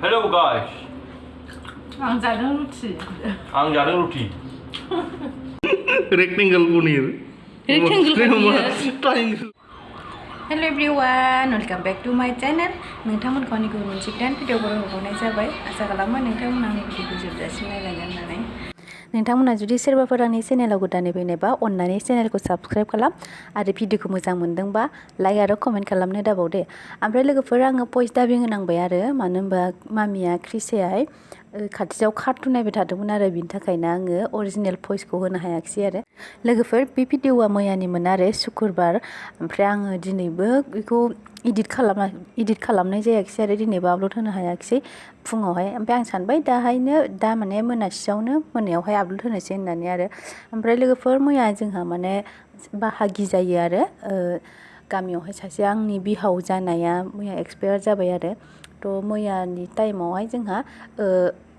Hello guys. Ang jalan roti. Ang jalan roti. Rectangle punir. Rectangle. Hello everyone, welcome back to my channel. नोंथांमोन खौनि गुबुन मोनसे गोदान भिडिअखौ हगारनाय जाबाय। आसा खालामो नोंथांमोना आंनि भिडिअखौ जोबजासिम नायलांगोन होननानै। नोंथांमोना जुदि सोरबाफोर आंनि चेनेलाव गोदानै फैनायबा अननानै चेनेलखौ साबस्क्राइब खालाम आरो भिडिअखौ मोजां मोनदोंबा लाइक आरो कमेन्ट खालामनो दाबावदे। ओमफ्राय लोगोफोर आङो भइस डाबिं होनांबाय आरो मानो होनबा मामिया क्रिसेहाय खाथियाव कार्टुन नायबाय थादोंमोन आरो बिनि थाखायनो आङो अरिजिनेल भइसखौ होनो हायाखिसै आरो। लोगोफोर बे भिडिअआ मैयानिमोन आरो शुक्रबार ओमफ्राय आङो दिनैबो बेखौ इडिट खालामनाय जायाखिसै आरो दिनैबो आपल'ड होनो हायाखिसै फुङावहाय। ओमफ्राय आं सानबाय दा माने मोनायावहाय आपल'ड होनोसै होननानै आरो। ओमफ्राय लोगोफोर मैया जोंहा माने बाहागि जायो आरो गामियावहाय सासे आंनि बिहाव जानाया मैया एक्सपायार जाबाय आरो। थ' मैयानि टाइमावहाय जोंहा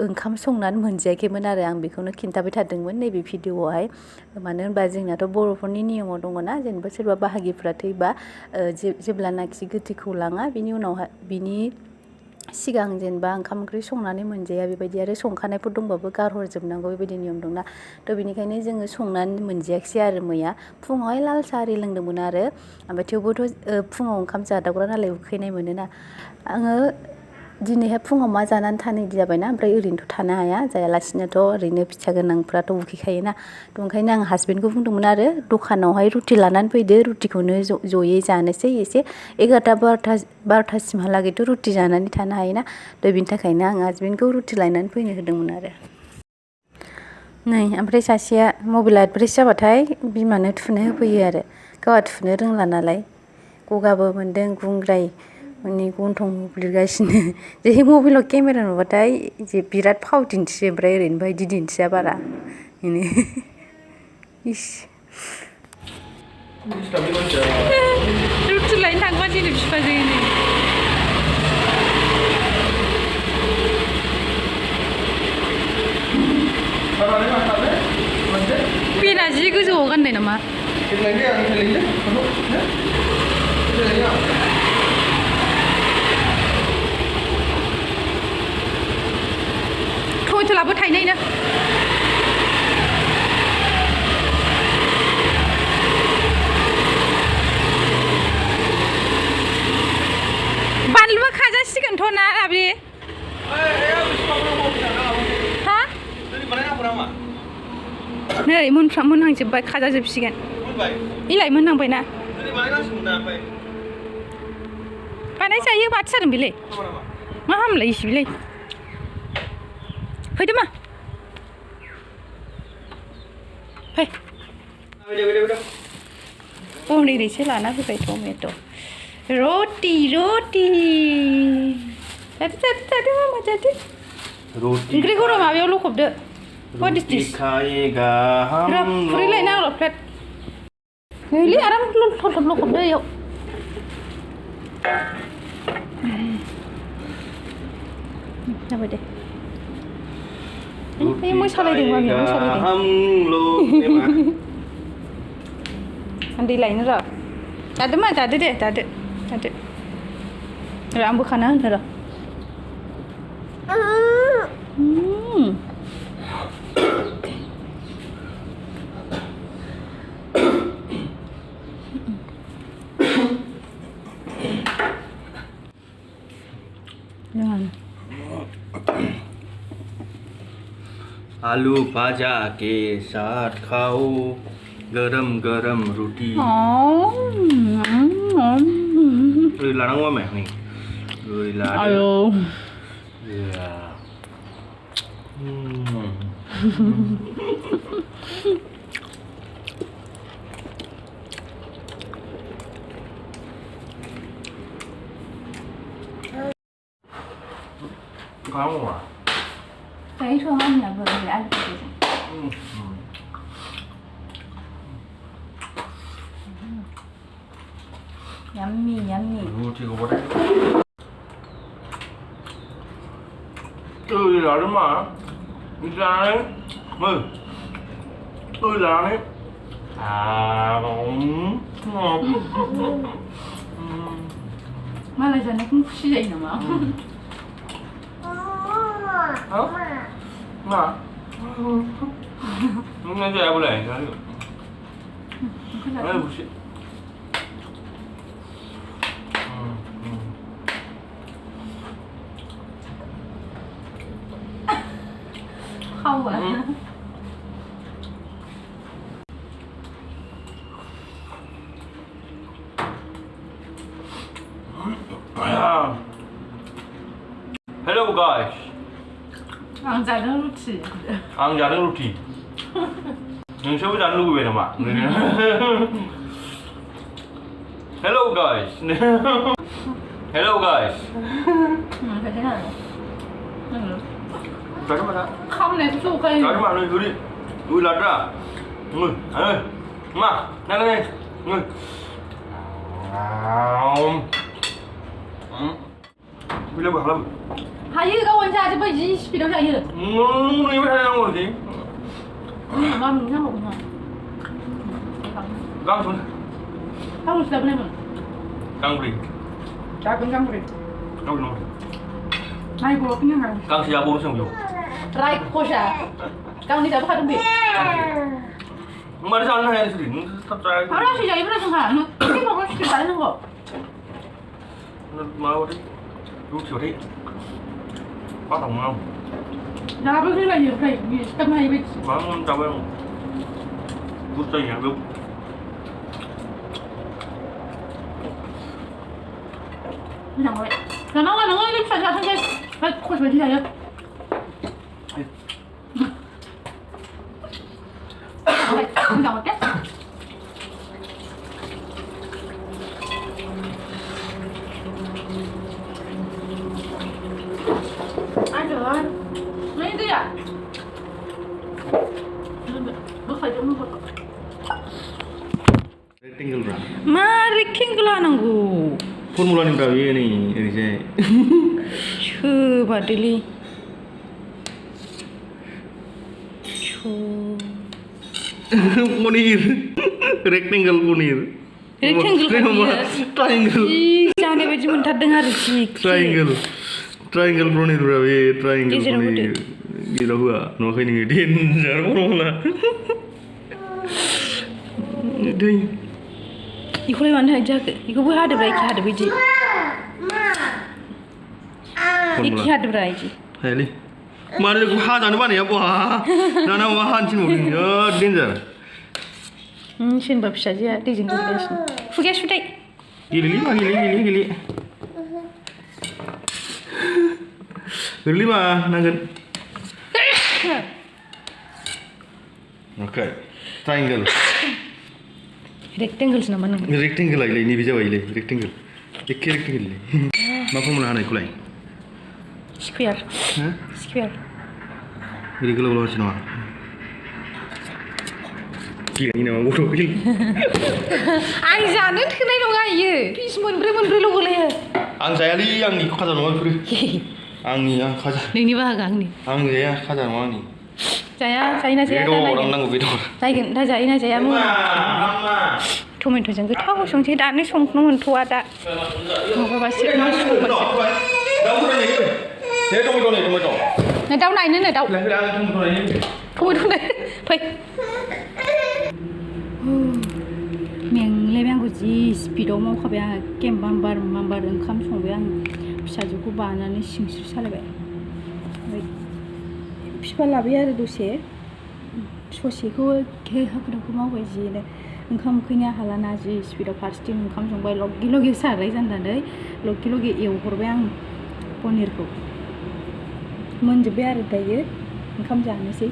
ओंखाम संनानै मोनजायाखैमोन आरो आं बेखौनो खिन्थाबाय थादोंमोन नैबे भिडिअआवहाय। मानो होनबा जोंनाथ' बर'फोरनि नियमाव दङना जेनेबा सोरबा बाहागिफ्रा थैबा जेब्लानाखि गोथैखौ लाङा बिनि उनावहाय बिनि सिगां जेनेबा ओंखाम ओंख्रि संनानै मोनजाया बेबायदि आरो संखानायफोर दंबाबो गारहरजोबनांगौ बेबायदि नियम दंना। थ' बेनिखायनो जोङो संनानै मोनजायाखिसै आरो मैया फुङावहाय लाल साहा आरि लोंदोंमोन आरो। ओमफ्राय थेवबोथ' फुङाव ओंखाम जादावग्रा नालाय उखैनाय मोनोना। आङो दिनैहाय फुङाव मा जानानै थानो इदि जाबायना ओमफ्राय ओरैनोथ' थानो हाया जायालासिनोथ' ओरैनो फिसा गोनांफ्राथ' उखैखायोना। थ' ओंखायनो आं हासबेन्डखौ बुंदोंमोन आरो दखानावहाय रुटि लानानै फैदो रुटिखौनो जयै जानोसै एसे 11-12टासिमहालागैथ' रुटि जानानै थानो हायोना। थ' बिनि थाखायनो आं हासबेन्डखौ रुटि लायनानै फैनो होदोंमोन आरो। नै ओमफ्राय सासेया मबाइल एडभार्टाइज जाबाथाय बिमानो थुनो होफैयो आरो गावहा थुनो रोंला नालाय गगाबो मोनदों गुंग्राय माने गन्थं हुब्लिरगासिनो जे मबाइलाव केमेरा नुबाथाय बिराद फाव दिन्थियो ओमफ्राय ओरैनोबा बिदि दिन्थिया बारा बेनो इस रुटि लायनो थांबा दिनै बिफाजों बेना जि गोजौआव गाननाय नामा टमेट'लाबो थाइनैनो बानलुआ खाजासिगोनथ' ना आबि हा नै मोनहांजोब्बाय खाजाजोबसिगोन इलाय मोनहांबायना बानायजायो माथो जादों बेलाय मा हामलाय इसे बेलाय फैदो मा फै पनिरैसो लाना फैबाय टमेट' रटि जादो मामा जादो ओंख्रिखौ र' माबायाव लखबदो खुरै लायनांगौ र' प्लेट नैलै आराम लखबदो बेयाव जाबाय दे मोसालायदों मामिया मोसालायदों दै लायनो र' जादो मा जादो दे जादो र' आं बोखाना होनो र' आलू भाजा के साथ खाओ गरम गरम रोटी लानांगौ मैं नहीं आयो kamu ah Thấy thương anh là vừa để ăn yummy Roti có bớt tươi là đúng mà đi ra đấy tươi là đấy 말레이시아는 콩쿠시 있나 봐. Hả? Mà Nghe chưa boleh kali. Ayo bullshit. Không ạ. Hello guys. Ăn dài nó Roti. Ăn dài nó Roti. Nhưng sao ăn luôn vậy mà? Hello guys. Hello guys. Phải thế nào? Trời đất ơi. Không này su cây. Trời đất ơi, đi. Ui lật ra. Ngồi, ơi. Mà, nhanh lên. Ngồi. Bila berapa? Hayu kawan saya cepat ji sepeda saya. Ini berapa orang ni? Mam ni apa? Gang tu. Kamu sudah pernah mana? Gang beri. Cakap gang beri. Gang beri. Mai bawa punya kan? Gang siapa urus yang jauh? Rai kosha. Gang ni siapa kadang beri? Mari sana yang sini. Tak try. Orang sih jadi pernah tengah. Ni mau kau cerita mana kau? Mau đi. Rút chiều đi. Có thằng không? Dah beri lagi phải tâm hay biết. Vâng, chào em. Rút dây nhà lúc. Nào vậy. Nó đi phải ra thằng phải khôi phải đi này. Không đâu cái. Anh trời ơi. Lấy đi à? Bước phải trong bước. Rectangle berapa? Mari rectangle nanggu. Formula ni berapa ni? Ini saya. Coba dulu. Punir. Rectangle punir. Rectangle punir. Triangle. Jangan baju mentah dengar sih. Triangle. Triangle punir berapa? Triangle Geser punir. Gila gua. Nak ini danger formula. Deh. Iku lagi mana aja ke? Iku buat ada berai, ada biji. Iki ada berai je. Hei, mana aku hajan mana ya buah? Nana wahan cuma ni, danger. Sini bapa saja, di sini di sini. Fugas sudah. Gili. Gili mah, nangan. Okay, triangle. Rectangle nama nang. Rectangle lagi, ini bisa lagi rectangle. Iki rectangle. Macam mana nak kulai? Square. Square. Ini kalau macam mana? Gila ini nama bodoh gila. Ang jangan tu kenai orang ye. Please mun lo boleh. Ang saya li, ang ni kata nama puri. Ang ni ang kata. Ni bah ang ni. Ang saya kata nama ni. Saya nak saya. Orang nanggu betul. Saya nak saya mu. Tomato jang goथाव संख्रि दानो संनो मोनथ'आ दा. माबा सिगां Tomato ni. Này đâu này nữa này đâu. Tomato này. Phải. Mengle aku ji speedaव मावखाबाय आं game बाम्बार ओंखाम संबाय आं फिसाजोखौ बानानै सिंस्रि सालायबाय. फिफा लाबाय आरो दसे ससेखौ हाखु-दाखु मावबाय जिनो ओंखाम ओंख्रिनि हालाना जि स्पिडाव फारसेथिं ओंखाम संबाय लगे साराय जाननानै लगे एवहरबाय आं पनिरखौ मोनजोब्बाय आरो दायो ओंखाम जानोसै.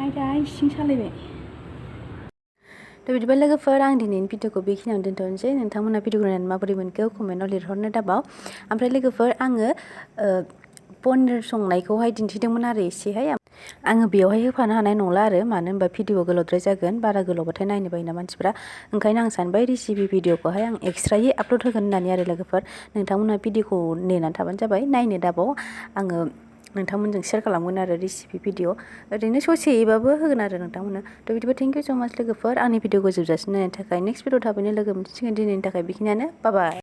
आयदा सिं सालायबाय. बिदिबा लोगोफोर आं दिनैनि भिडिअखौ बेखिनियावनो दोनथ'नोसै. नोंथांमोना भिडिअखौ नायनानै माबोरै मोनखो कमेन्टआव लिरहरनो दाबाव. ओमफ्राय लोगोफोर आङो पनिर संनायखौहाय दिन्थिदोंमोन आरो एसेहाय. आङो बेयावहाय होफानो हानाय नंला आरो मानो होनबा भिडिअ गोलावद्राय जागोन. बारा गोलावबाथाय नायनो बायोना मानसिफ्रा. ओंखायनो आं सानबाय रेसिपि भिडिअखौहाय आं एक्सट्रायै आपल'ड होगोन होननानै आरो लोगोफोर नोंथांमोना भिडिअखौ नेनानै थाबानो जाबाय. नायनो दाबाव आङो नोंथांमोनजों शेयार खालामगोन आरो रेसिपि भिडिअ ओरैनो ससेयैबाबो होगोन आरो नोंथांमोननो. थ' बिदिबा थेंक इउ स' माच लोगोफोर आंनि भिडिअखौ जोबजासिम नायनो थाखाय. नेक्स्ट भिडिअ थाबैनो लोगो मोनसिगोन. दिनैनि थाखाय बेखिनियानो. बाय बाय.